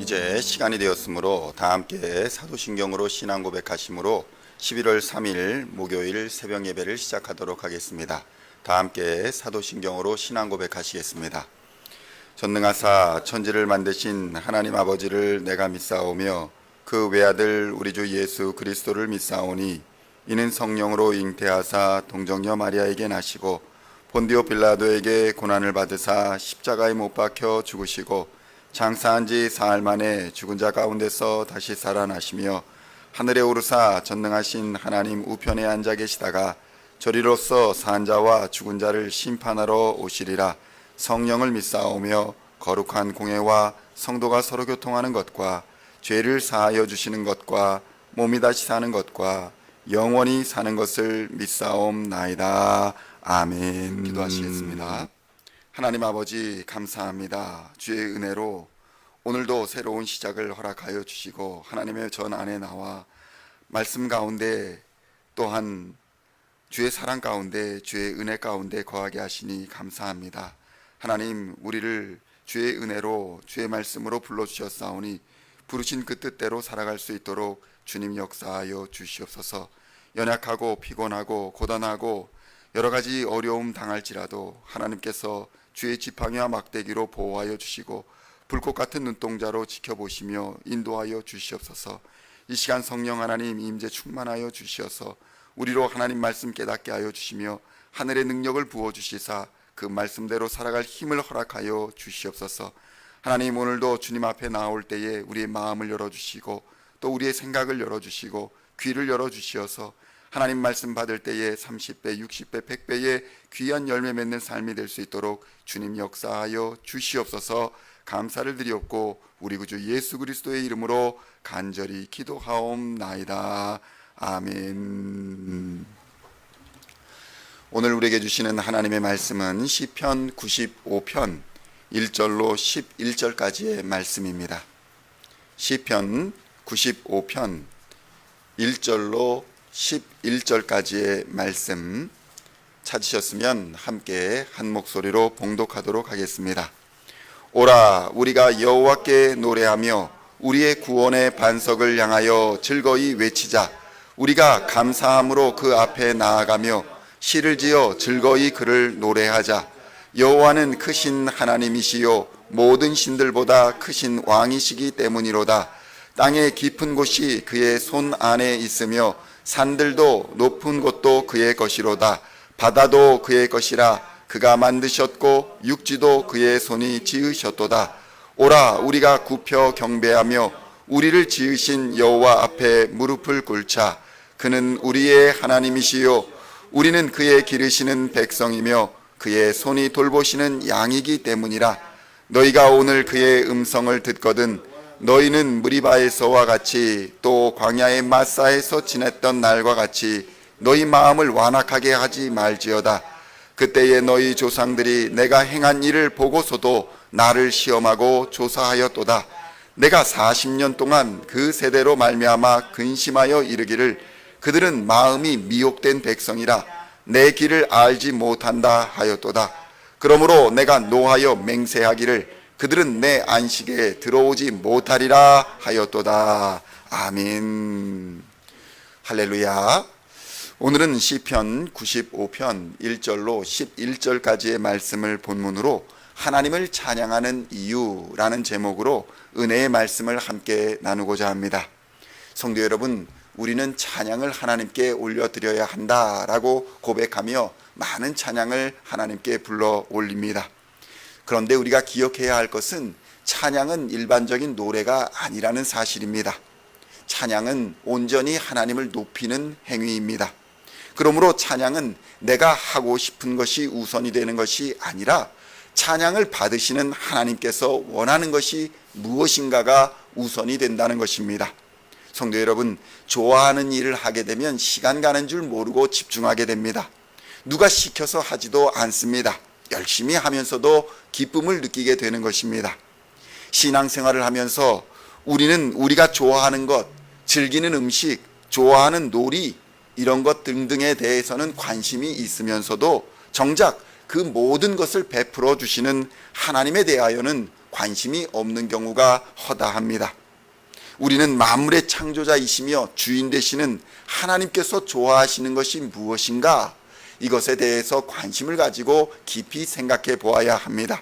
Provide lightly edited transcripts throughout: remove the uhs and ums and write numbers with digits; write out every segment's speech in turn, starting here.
이제 시간이 되었으므로 다 함께 사도신경으로 신앙 고백하심으로 11월 3일 목요일 새벽 예배를 시작하도록 하겠습니다. 다 함께 사도신경으로 신앙 고백하시겠습니다. 전능하사 천지를 만드신 하나님 아버지를 내가 믿사오며 그 외아들 우리 주 예수 그리스도를 믿사오니 이는 성령으로 잉태하사 동정녀 마리아에게 나시고 본디오 빌라도에게 고난을 받으사 십자가에 못 박혀 죽으시고 장사한 지 사흘 만에 죽은 자 가운데서 다시 살아나시며 하늘에 오르사 전능하신 하나님 우편에 앉아 계시다가 저리로서 산 자와 죽은 자를 심판하러 오시리라. 성령을 믿사오며 거룩한 공회와 성도가 서로 교통하는 것과 죄를 사하여 주시는 것과 몸이 다시 사는 것과 영원히 사는 것을 믿사옵나이다. 아멘. 기도하시겠습니다. 하나님 아버지 감사합니다. 주의 은혜로 오늘도 새로운 시작을 허락하여 주시고 하나님의 전 안에 나와 말씀 가운데 또한 주의 사랑 가운데 주의 은혜 가운데 거하게 하시니 감사합니다. 하나님 우리를 주의 은혜로 주의 말씀으로 불러주셨사오니 부르신 그 뜻대로 살아갈 수 있도록 주님 역사하여 주시옵소서. 연약하고 피곤하고 고단하고 여러 가지 어려움 당할지라도 하나님께서 주의 지팡이와 막대기로 보호하여 주시고 불꽃 같은 눈동자로 지켜보시며 인도하여 주시옵소서. 이 시간 성령 하나님 임재 충만하여 주시어서 우리로 하나님 말씀 깨닫게 하여 주시며 하늘의 능력을 부어주시사 그 말씀대로 살아갈 힘을 허락하여 주시옵소서. 하나님 오늘도 주님 앞에 나올 때에 우리의 마음을 열어주시고 또 우리의 생각을 열어주시고 귀를 열어주시어서 하나님 말씀 받을 때에 30배, 60배, 100배의 귀한 열매 맺는 삶이 될 수 있도록 주님 역사하여 주시옵소서. 감사를 드리옵고 우리 구주 예수 그리스도의 이름으로 간절히 기도하옵나이다. 아멘. 오늘 우리에게 주시는 하나님의 말씀은 시편 95편 1절로 11절까지의 말씀입니다. 시편 95편 1절로 11절까지의 말씀 찾으셨으면 함께 한 목소리로 봉독하도록 하겠습니다. 오라 우리가 여호와께 노래하며 우리의 구원의 반석을 향하여 즐거이 외치자. 우리가 감사함으로 그 앞에 나아가며 시를 지어 즐거이 그를 노래하자. 여호와는 크신 하나님이시요 모든 신들보다 크신 왕이시기 때문이로다. 땅의 깊은 곳이 그의 손 안에 있으며 산들도 높은 곳도 그의 것이로다. 바다도 그의 것이라. 그가 만드셨고 육지도 그의 손이 지으셨도다. 오라 우리가 굽혀 경배하며 우리를 지으신 여호와 앞에 무릎을 꿇자. 그는 우리의 하나님이시요 우리는 그의 기르시는 백성이며 그의 손이 돌보시는 양이기 때문이라. 너희가 오늘 그의 음성을 듣거든 너희는 무리바에서와 같이 또 광야의 마사에서 지냈던 날과 같이 너희 마음을 완악하게 하지 말지어다. 그때에 너희 조상들이 내가 행한 일을 보고서도 나를 시험하고 조사하였도다. 내가 40년 동안 그 세대로 말미암아 근심하여 이르기를 그들은 마음이 미혹된 백성이라 내 길을 알지 못한다 하였도다. 그러므로 내가 노하여 맹세하기를 그들은 내 안식에 들어오지 못하리라 하였도다. 아멘. 할렐루야. 오늘은 시편 95편 1절로 11절까지의 말씀을 본문으로 하나님을 찬양하는 이유라는 제목으로 은혜의 말씀을 함께 나누고자 합니다. 성도 여러분, 우리는 찬양을 하나님께 올려드려야 한다라고 고백하며 많은 찬양을 하나님께 불러 올립니다. 그런데 우리가 기억해야 할 것은 찬양은 일반적인 노래가 아니라는 사실입니다. 찬양은 온전히 하나님을 높이는 행위입니다. 그러므로 찬양은 내가 하고 싶은 것이 우선이 되는 것이 아니라 찬양을 받으시는 하나님께서 원하는 것이 무엇인가가 우선이 된다는 것입니다. 성도 여러분, 좋아하는 일을 하게 되면 시간 가는 줄 모르고 집중하게 됩니다. 누가 시켜서 하지도 않습니다. 열심히 하면서도 기쁨을 느끼게 되는 것입니다. 신앙생활을 하면서 우리는 우리가 좋아하는 것, 즐기는 음식, 좋아하는 놀이 이런 것 등등에 대해서는 관심이 있으면서도 정작 그 모든 것을 베풀어 주시는 하나님에 대하여는 관심이 없는 경우가 허다합니다. 우리는 만물의 창조자이시며 주인 되시는 하나님께서 좋아하시는 것이 무엇인가? 이것에 대해서 관심을 가지고 깊이 생각해 보아야 합니다.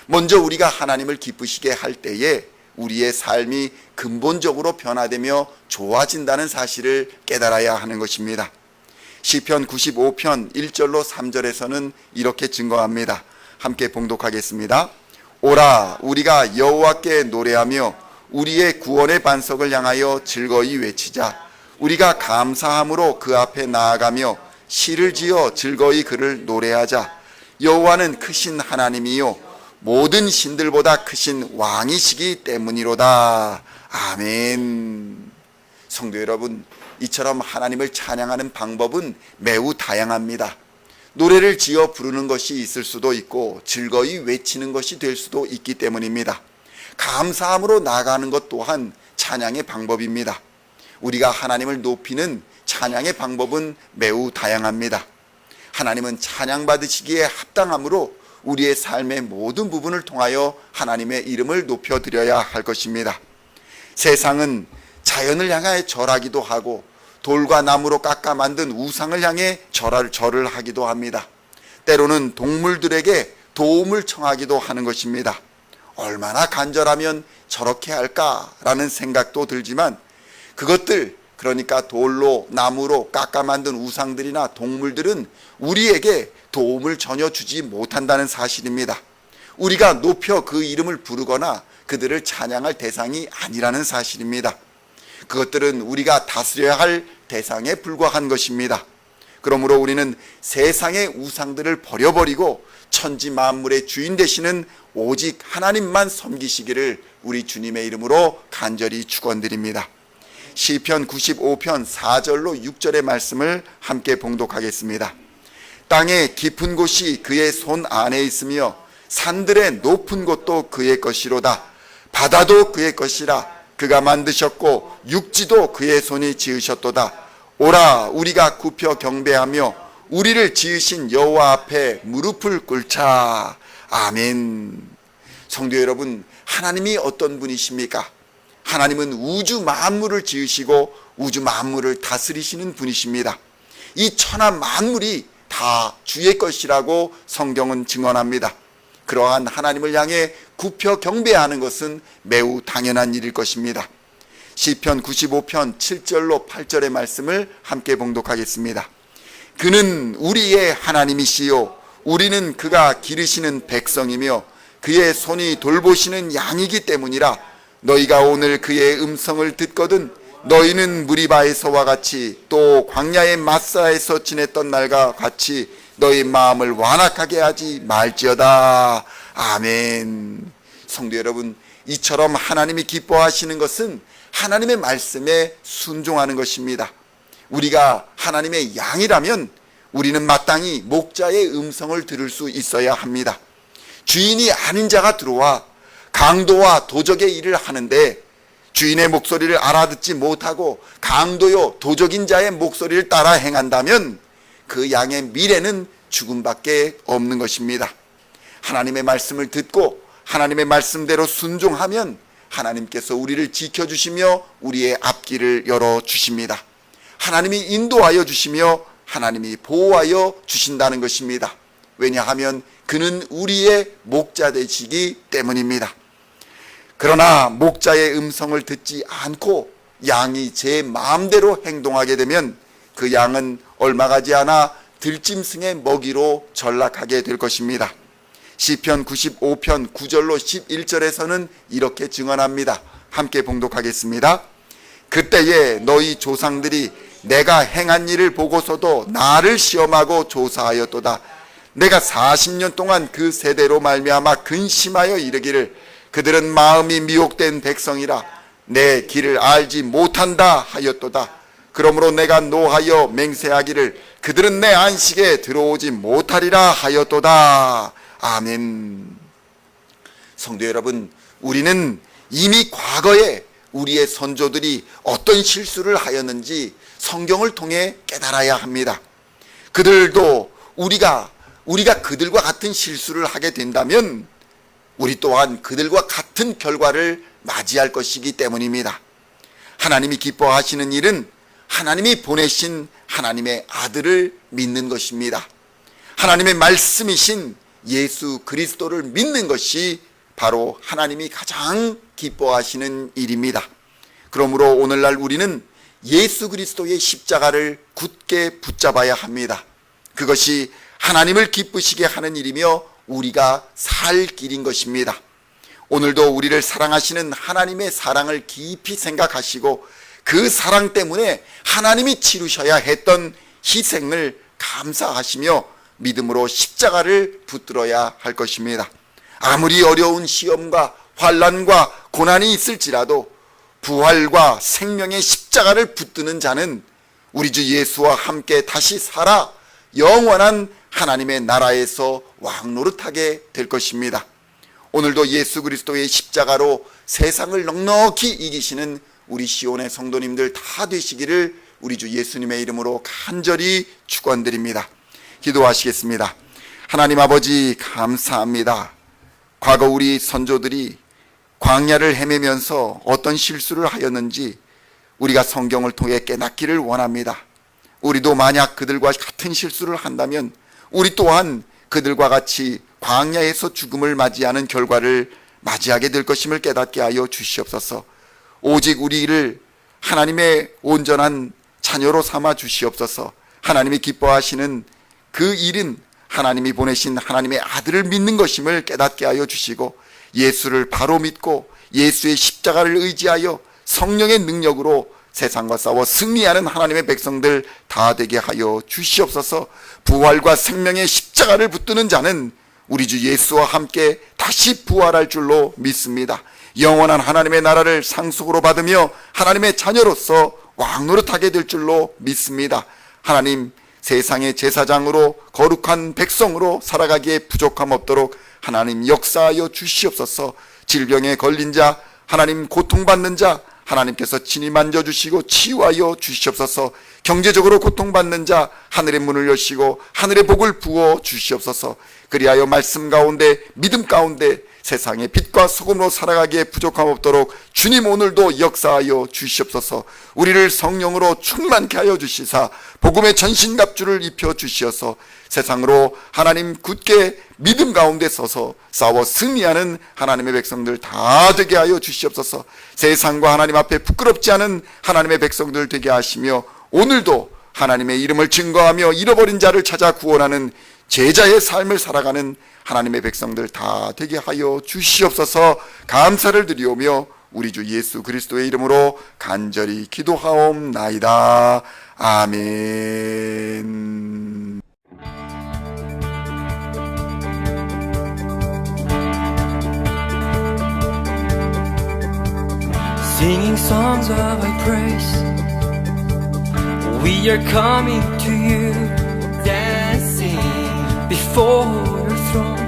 먼저 우리가 하나님을 기쁘시게 할 때에 우리의 삶이 근본적으로 변화되며 좋아진다는 사실을 깨달아야 하는 것입니다. 시편 95편 1절로 3절에서는 이렇게 증거합니다. 함께 봉독하겠습니다. 오라, 우리가 여호와께 노래하며 우리의 구원의 반석을 향하여 즐거이 외치자. 우리가 감사함으로 그 앞에 나아가며 시를 지어 즐거이 그를 노래하자. 여호와는 크신 하나님이요 모든 신들보다 크신 왕이시기 때문이로다. 아멘. 성도 여러분, 이처럼 하나님을 찬양하는 방법은 매우 다양합니다. 노래를 지어 부르는 것이 있을 수도 있고 즐거이 외치는 것이 될 수도 있기 때문입니다. 감사함으로 나아가는 것 또한 찬양의 방법입니다. 우리가 하나님을 높이는 찬양의 방법은 매우 다양합니다. 하나님은 찬양받으시기에 합당함으로 우리의 삶의 모든 부분을 통하여 하나님의 이름을 높여드려야 할 것입니다. 세상은 자연을 향해 절하기도 하고 돌과 나무로 깎아 만든 우상을 향해 절을 하기도 합니다. 때로는 동물들에게 도움을 청하기도 하는 것입니다. 얼마나 간절하면 저렇게 할까라는 생각도 들지만 그것들, 그러니까 돌로 나무로 깎아 만든 우상들이나 동물들은 우리에게 도움을 전혀 주지 못한다는 사실입니다. 우리가 높여 그 이름을 부르거나 그들을 찬양할 대상이 아니라는 사실입니다. 그것들은 우리가 다스려야 할 대상에 불과한 것입니다. 그러므로 우리는 세상의 우상들을 버려버리고 천지 만물의 주인 되시는 오직 하나님만 섬기시기를 우리 주님의 이름으로 간절히 축원드립니다. 시편 95편 4절로 6절의 말씀을 함께 봉독하겠습니다. 땅의 깊은 곳이 그의 손 안에 있으며 산들의 높은 곳도 그의 것이로다. 바다도 그의 것이라. 그가 만드셨고 육지도 그의 손이 지으셨도다. 오라, 우리가 굽혀 경배하며 우리를 지으신 여호와 앞에 무릎을 꿇자. 아멘. 성도 여러분, 하나님이 어떤 분이십니까? 하나님은 우주 만물을 지으시고 우주 만물을 다스리시는 분이십니다. 이 천하 만물이 다 주의 것이라고 성경은 증언합니다. 그러한 하나님을 향해 굽혀 경배하는 것은 매우 당연한 일일 것입니다. 시편 95편 7절로 8절의 말씀을 함께 봉독하겠습니다. 그는 우리의 하나님이시요 우리는 그가 기르시는 백성이며 그의 손이 돌보시는 양이기 때문이라. 너희가 오늘 그의 음성을 듣거든 너희는 무리바에서와 같이 또 광야의 마사에서 지냈던 날과 같이 너희 마음을 완악하게 하지 말지어다. 아멘. 성도 여러분, 이처럼 하나님이 기뻐하시는 것은 하나님의 말씀에 순종하는 것입니다. 우리가 하나님의 양이라면 우리는 마땅히 목자의 음성을 들을 수 있어야 합니다. 주인이 아닌 자가 들어와 강도와 도적의 일을 하는데 주인의 목소리를 알아듣지 못하고 강도요 도적인 자의 목소리를 따라 행한다면 그 양의 미래는 죽음밖에 없는 것입니다. 하나님의 말씀을 듣고 하나님의 말씀대로 순종하면 하나님께서 우리를 지켜주시며 우리의 앞길을 열어주십니다. 하나님이 인도하여 주시며 하나님이 보호하여 주신다는 것입니다. 왜냐하면 그는 우리의 목자 되시기 때문입니다. 그러나 목자의 음성을 듣지 않고 양이 제 마음대로 행동하게 되면 그 양은 얼마 가지 않아 들짐승의 먹이로 전락하게 될 것입니다. 시편 95편 9절로 11절에서는 이렇게 증언합니다. 함께 봉독하겠습니다. 그때에 너희 조상들이 내가 행한 일을 보고서도 나를 시험하고 조사하였도다. 내가 40년 동안 그 세대로 말미암아 근심하여 이르기를 그들은 마음이 미혹된 백성이라 내 길을 알지 못한다 하였도다. 그러므로 내가 노하여 맹세하기를 그들은 내 안식에 들어오지 못하리라 하였도다. 아멘. 성도 여러분, 우리는 이미 과거에 우리의 선조들이 어떤 실수를 하였는지 성경을 통해 깨달아야 합니다. 그들도 우리가 그들과 같은 실수를 하게 된다면 우리 또한 그들과 같은 결과를 맞이할 것이기 때문입니다. 하나님이 기뻐하시는 일은 하나님이 보내신 하나님의 아들을 믿는 것입니다. 하나님의 말씀이신 예수 그리스도를 믿는 것이 바로 하나님이 가장 기뻐하시는 일입니다. 그러므로 오늘날 우리는 예수 그리스도의 십자가를 굳게 붙잡아야 합니다. 그것이 하나님을 기쁘시게 하는 일이며 우리가 살 길인 것입니다. 오늘도 우리를 사랑하시는 하나님의 사랑을 깊이 생각하시고 그 사랑 때문에 하나님이 치르셔야 했던 희생을 감사하시며 믿음으로 십자가를 붙들어야 할 것입니다. 아무리 어려운 시험과 환난과 고난이 있을지라도 부활과 생명의 십자가를 붙드는 자는 우리 주 예수와 함께 다시 살아 영원한 하나님의 나라에서 왕노릇하게 될 것입니다. 오늘도 예수 그리스도의 십자가로 세상을 넉넉히 이기시는 우리 시온의 성도님들 다 되시기를 우리 주 예수님의 이름으로 간절히 축원드립니다. 기도하시겠습니다. 하나님 아버지 감사합니다. 과거 우리 선조들이 광야를 헤매면서 어떤 실수를 하였는지 우리가 성경을 통해 깨닫기를 원합니다. 우리도 만약 그들과 같은 실수를 한다면 우리 또한 그들과 같이 광야에서 죽음을 맞이하는 결과를 맞이하게 될 것임을 깨닫게 하여 주시옵소서. 오직 우리를 하나님의 온전한 자녀로 삼아 주시옵소서. 하나님이 기뻐하시는 그 일은 하나님이 보내신 하나님의 아들을 믿는 것임을 깨닫게 하여 주시고 예수를 바로 믿고 예수의 십자가를 의지하여 성령의 능력으로 세상과 싸워 승리하는 하나님의 백성들 다 되게 하여 주시옵소서. 부활과 생명의 십자가를 붙드는 자는 우리 주 예수와 함께 다시 부활할 줄로 믿습니다. 영원한 하나님의 나라를 상속으로 받으며 하나님의 자녀로서 왕노릇하게 될 줄로 믿습니다. 하나님, 세상의 제사장으로 거룩한 백성으로 살아가기에 부족함 없도록 하나님 역사하여 주시옵소서. 질병에 걸린 자, 하나님 고통받는 자 하나님께서 친히 만져주시고 치유하여 주시옵소서. 경제적으로 고통받는 자 하늘의 문을 여시고 하늘의 복을 부어 주시옵소서. 그리하여 말씀 가운데 믿음 가운데 세상의 빛과 소금으로 살아가기에 부족함 없도록 주님 오늘도 역사하여 주시옵소서. 우리를 성령으로 충만케 하여 주시사 복음의 전신갑주를 입혀 주시어서 세상으로 하나님 굳게 믿음 가운데 서서 싸워 승리하는 하나님의 백성들 다 되게 하여 주시옵소서. 세상과 하나님 앞에 부끄럽지 않은 하나님의 백성들 되게 하시며 오늘도 하나님의 이름을 증거하며 잃어버린 자를 찾아 구원하는 제자의 삶을 살아가는 하나님의 백성들 다 되게 하여 주시옵소서. 감사를 드리오며 우리 주 예수 그리스도의 이름으로 간절히 기도하옵나이다. 아멘. Singing songs of thy praise, we are coming to you, dancing before your throne.